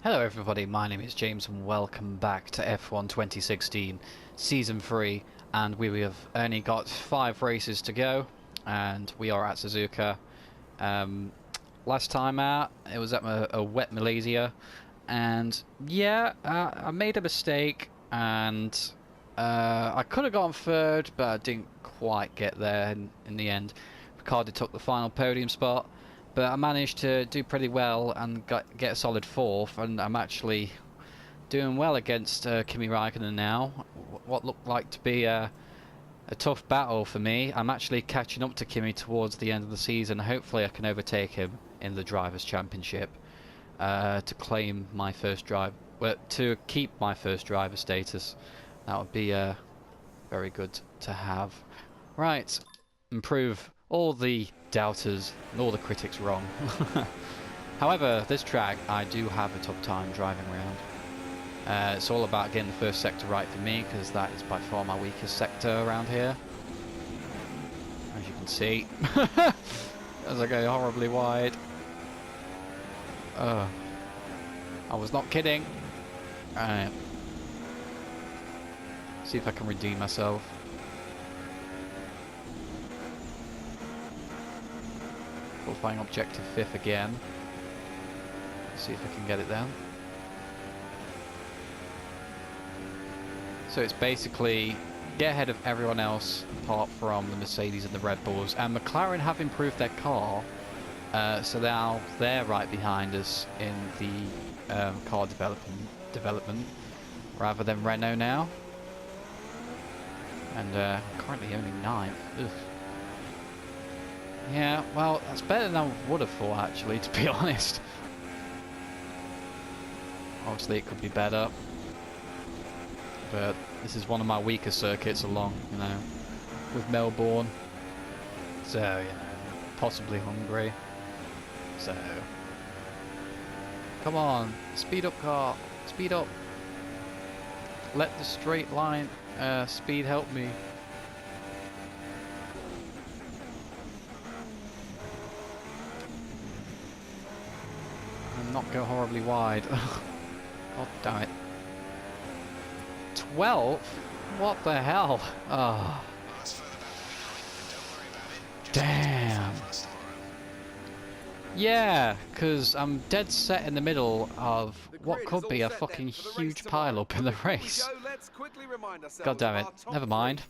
Hello everybody, my name is James and welcome back to F1 2016 Season 3, and we have only got 5 races to go and we are at Suzuka. Last time out it was at a wet Malaysia, and yeah, I made a mistake and I could have gone third, but I didn't quite get there in the end. Ricciardo took the final podium spot, but I managed to do pretty well and get a solid 4th, and I'm actually doing well against Kimi Raikkonen now. What looked like to be a tough battle for me. I'm actually catching up to Kimi towards the end of the season. Hopefully I can overtake him in the Drivers' Championship to claim my first drive, to keep my first driver status. That would be very good to have. Right, improve all the doubters and all the critics wrong. However, this track I do have a tough time driving around. It's all about getting the first sector right for me, because that is by far my weakest sector around here, as you can see. As I go horribly wide. I was not kidding. Alright, see if I can redeem myself. Qualifying objective 5th again. Let's see if I can get it down. So it's basically get ahead of everyone else apart from the Mercedes and the Red Bulls, and McLaren have improved their car, so now they're right behind us in the car development rather than Renault now, and currently only 9th. Ugh. Yeah, well, that's better than I would have thought, actually, to be honest. Obviously, it could be better, but this is one of my weaker circuits along, you know, with Melbourne. So, you know, possibly Hungary. So, come on, speed up, car, speed up. Let the straight line speed help me. Not go horribly wide. God damn it. 12th? What the hell? Oh. Damn. Yeah, because I'm dead set in the middle of what could be a fucking huge pile-up in the race. God damn it. Never mind.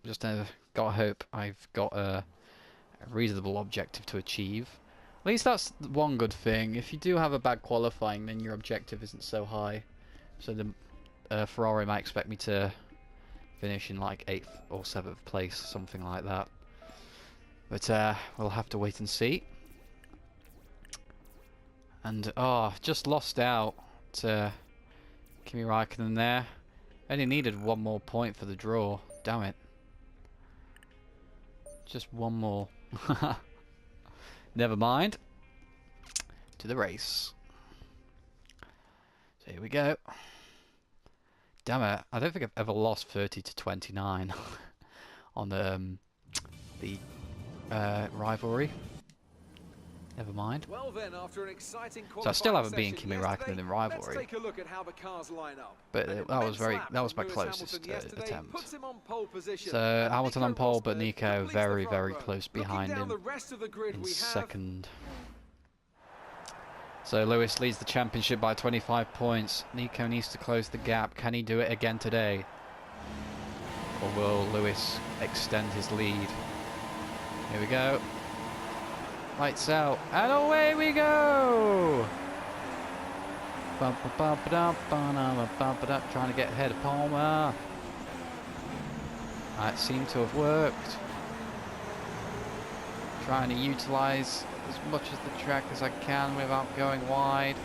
Just gotta hope I've got a reasonable objective to achieve. At least that's one good thing. If you do have a bad qualifying, then your objective isn't so high. So the Ferrari might expect me to finish in like 8th or 7th place, something like that. But we'll have to wait and see. And just lost out to Kimi Raikkonen there. Only needed one more point for the draw. Damn it. Just one more. Never mind. To the race. So here we go. Damn it! I don't think I've ever lost 30 to 29 on the rivalry. Never mind. Well then, after an exciting so I still haven't beaten Kimi Raikkonen in rivalry. Let's take a look at how the cars line up. But that was my closest attempt. So Hamilton on pole, but Nico very close behind him in second. So Lewis leads the championship by 25 points. Nico needs to close the gap. Can he do it again today? Or will Lewis extend his lead? Here we go. Lights out, and away we go! Trying to get ahead of Palmer. That seemed to have worked. Trying to utilise as much of the track as I can without going wide.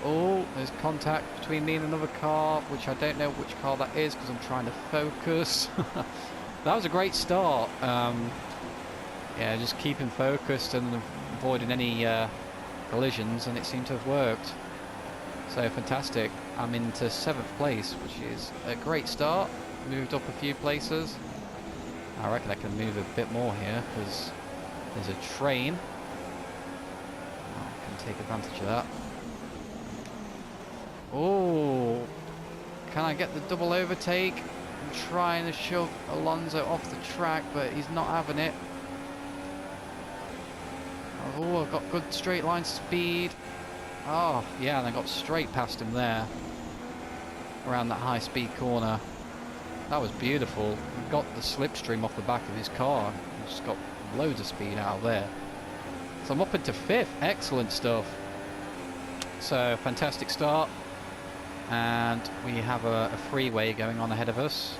Oh, there's contact between me and another car, which I don't know which car that is because I'm trying to focus. That was a great start. Yeah, just keeping focused and avoiding any collisions, and it seemed to have worked. So fantastic. I'm into 7th place, which is a great start. Moved up a few places. I reckon I can move a bit more here because there's a train. I can take advantage of that. Oh, can I get the double overtake? I'm trying to shove Alonso off the track, but he's not having it. Oh, I've got good straight line speed. Oh, yeah, and I got straight past him there. Around that high speed corner. That was beautiful. He got the slipstream off the back of his car. He's just got loads of speed out of there. So I'm up into 5th. Excellent stuff. So, fantastic start. And we have a freeway going on ahead of us.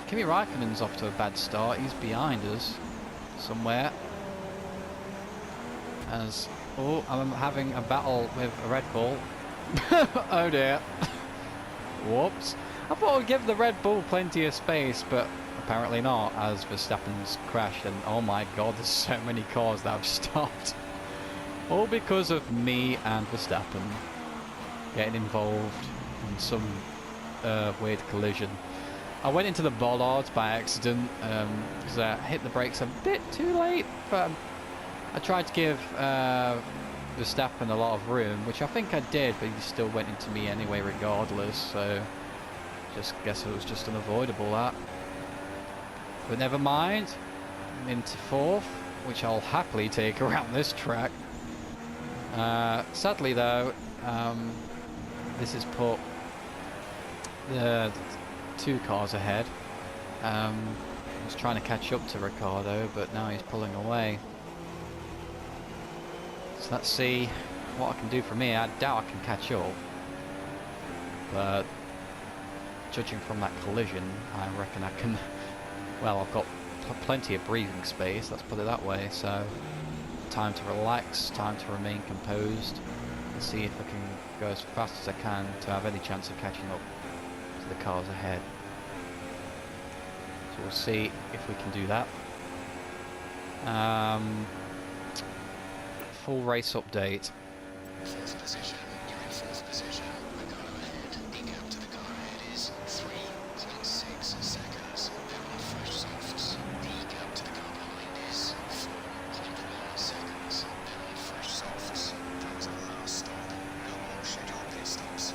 Kimi Raikkonen's off to a bad start. He's behind us somewhere. As oh, I'm having a battle with a Red Bull. Oh dear. Whoops. I thought I'd give the Red Bull plenty of space, but apparently not, as Verstappen's crashed. And oh my god, there's so many cars that have stopped. All because of me and Verstappen getting involved in some weird collision. I went into the bollards by accident because I hit the brakes a bit too late, but I tried to give Verstappen a lot of room, which I think I did, but he still went into me anyway regardless, so just guess it was just unavoidable, that. But never mind, I'm into 4th, which I'll happily take around this track. Sadly though, this has put the 2 cars ahead. I was trying to catch up to Ricciardo, but now he's pulling away. So let's see what I can do from here. I doubt I can catch up, but judging from that collision, I reckon I can. Well, I've got plenty of breathing space, let's put it that way, so time to relax, time to remain composed, and see if I can go as fast as I can to have any chance of catching up to the cars ahead. So we'll see if we can do that. Full race update. 4th position, you're in 4th position. Ricciardo ahead. The gap to the car ahead is 3.6 seconds. They're on fresh softs. The gap to the car behind is 4.1 seconds. They're on fresh softs. That was our last stop. No more scheduled pit stops.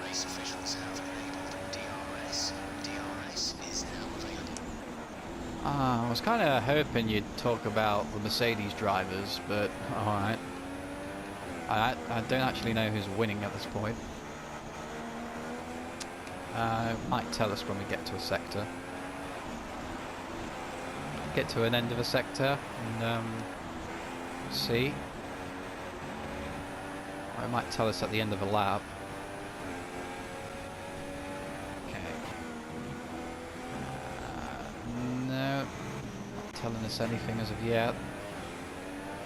Race officials have enabled DRS. DRS is now available. I was kind of hoping you'd talk about the Mercedes drivers, but alright. I don't actually know who's winning at this point. Might tell us when we get to a sector. Get to an end of a sector and see. Or it might tell us at the end of a lap. No, not telling us anything as of yet.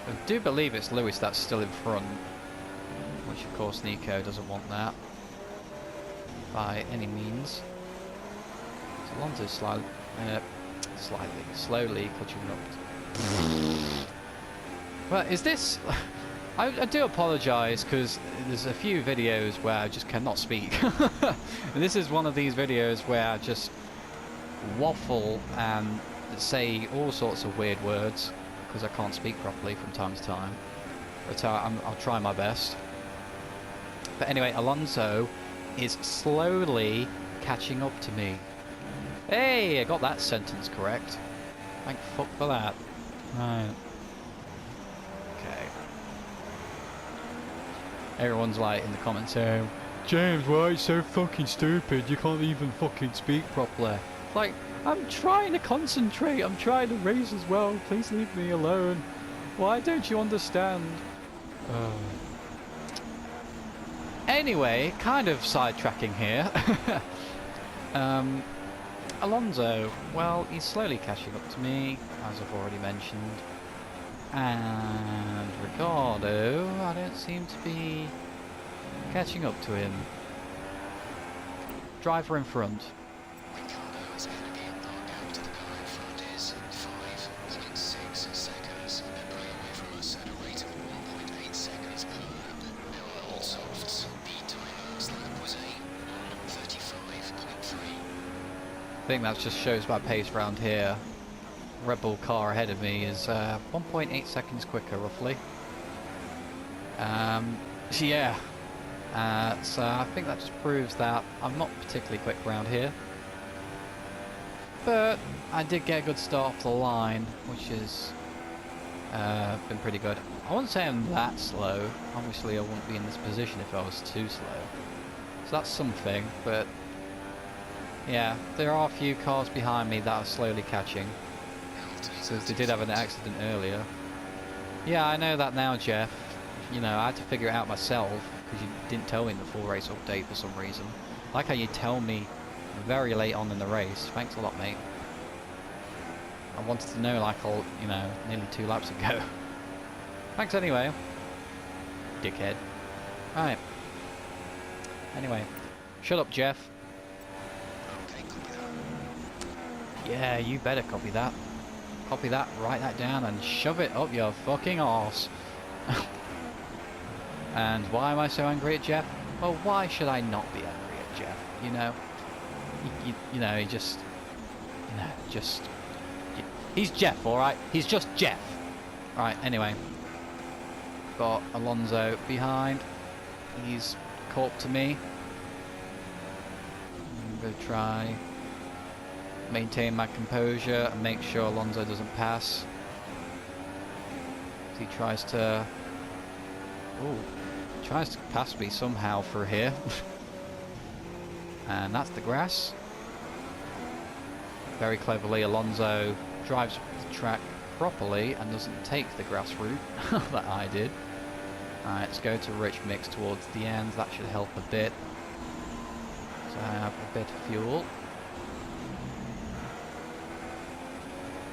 I do believe it's Lewis that's still in front, which of course Nico doesn't want that by any means. So Alonso's slowly clutching up. Well, is this? I do apologise because there's a few videos where I just cannot speak. And this is one of these videos where I just waffle and say all sorts of weird words because I can't speak properly from time to time, but I'll try my best. But anyway, Alonso is slowly catching up to me. Hey, I got that sentence correct. Thank fuck for that. Right. Okay. Everyone's like in the comments saying, James, why are you so fucking stupid? You can't even fucking speak properly. Like, I'm trying to concentrate. I'm trying to race as well. Please leave me alone. Why don't you understand? Anyway, kind of sidetracking here. Alonso, well, he's slowly catching up to me, as I've already mentioned. And Ricciardo, I don't seem to be catching up to him. Driver in front. Ricciardo is going to be in our gap to the car in front is 5.6 seconds. They're pulling away from us at a rate of 1.8 seconds per lap. They're on all softs. The time last lap was a 35.3. I think that just shows my pace round here. Red Bull car ahead of me is 1.8 seconds quicker, roughly. Yeah. So I think that just proves that I'm not particularly quick around here. But I did get a good start off the line, which has been pretty good. I wouldn't say I'm that slow. Obviously I wouldn't be in this position if I was too slow. So that's something, but yeah, there are a few cars behind me that are slowly catching. Because they did have an accident earlier. Yeah, I know that now, Jeff. You know, I had to figure it out myself because you didn't tell me in the full race update for some reason. Like how you tell me very late on in the race. Thanks a lot, mate. I wanted to know like, you know, nearly 2 laps ago. Thanks anyway. Dickhead. Right. Anyway. Shut up, Jeff. Yeah, you better copy that. Copy that, write that down, and shove it up your fucking arse. And why am I so angry at Jeff? Well, why should I not be angry at Jeff? You know, you know, he just, you know, just, he's Jeff, all right. He's just Jeff. Right. Anyway, got Alonso behind. He's caught up to me. I'm gonna try maintain my composure and make sure Alonso doesn't pass. He tries to pass me somehow through here. And that's the grass. Very cleverly Alonso drives the track properly and doesn't take the grass route that I did. Alright, let's go to rich mix towards the end. That should help a bit. So I have a bit of fuel.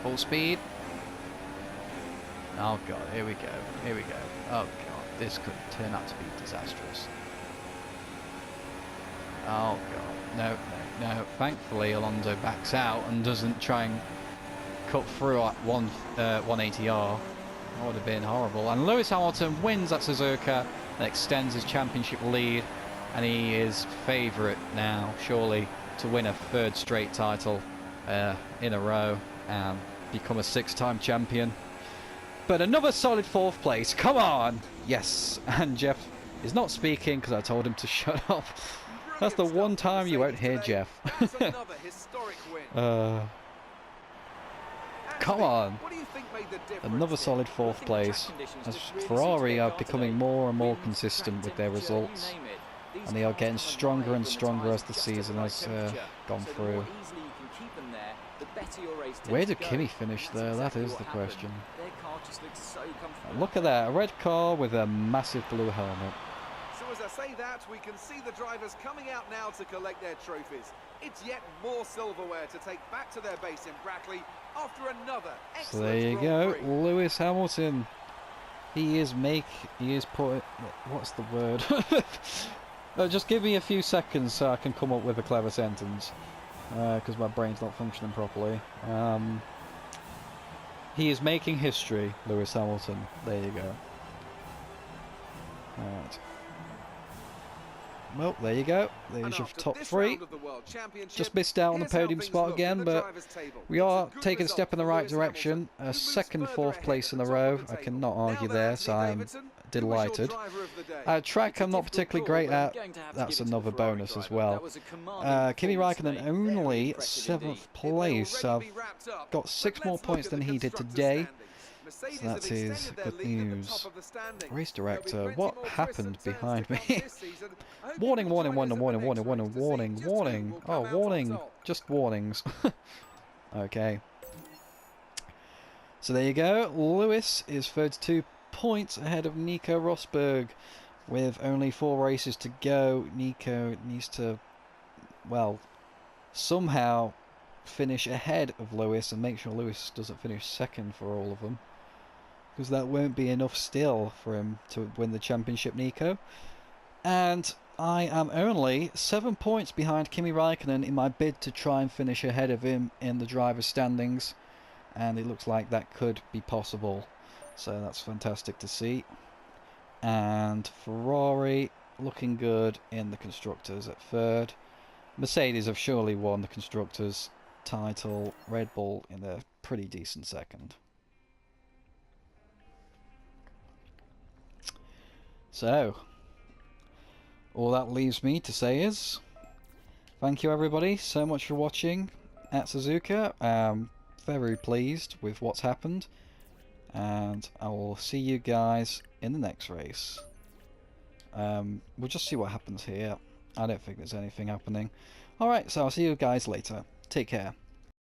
Full speed. Oh god, here we go. Here we go. Oh god, this could turn out to be disastrous. Oh god, no, no, no. Thankfully Alonso backs out and doesn't try and cut through at 180R. That would have been horrible. And Lewis Hamilton wins at Suzuka and extends his championship lead, and he is favourite now, surely, to win a 3rd straight title in a row and become a 6-time champion. But another solid 4th place, come on! Yes, and Jeff is not speaking because I told him to shut up. That's the one time you won't hear Jeff. Come on! Another solid 4th place, as Ferrari are becoming more and more consistent with their results, and they are getting stronger and stronger as the season has gone through. Where did Kimi finish there? That is the question. Look at that, a red car with a massive blue helmet. So as I say that, we can see the drivers coming out now to collect their trophies. It's yet more silverware to take back to their base in Brackley after another excellent So there you go, Lewis Hamilton. He is put. What's the word? Just give me a few seconds so I can come up with a clever sentence, because my brain's not functioning properly. He is making history, Lewis Hamilton. There you go. Alright. Well, there you go. There's your top 3. Just missed out on the podium spot again, but we are taking a step in the right direction. A 2nd, 4th place in a row. I cannot argue there, so I'm delighted. Track I'm not particularly great at. That's another bonus as well. Kimi Raikkonen only 7th place. I've got 6 more points than he did today. So that is good news. Race director, what happened behind me? Warning, warning, warning, warning, warning, warning, warning, warning. Oh, warning. Just warnings. Okay. So there you go. Lewis is 32 points ahead of Nico Rosberg with only 4 races to go. Nico needs to, well, somehow finish ahead of Lewis and make sure Lewis doesn't finish 2nd for all of them, because that won't be enough still for him to win the championship, Nico. And I am only 7 points behind Kimi Raikkonen in my bid to try and finish ahead of him in the driver's standings, and it looks like that could be possible, so that's fantastic to see. And Ferrari looking good in the constructors at 3rd. Mercedes have surely won the constructors title. Red Bull in a pretty decent 2nd. So, all that leaves me to say is, thank you everybody so much for watching at Suzuka. Very pleased with what's happened, and I will see you guys in the next race. We'll just see what happens here. I don't think there's anything happening. Alright, so I'll see you guys later. Take care.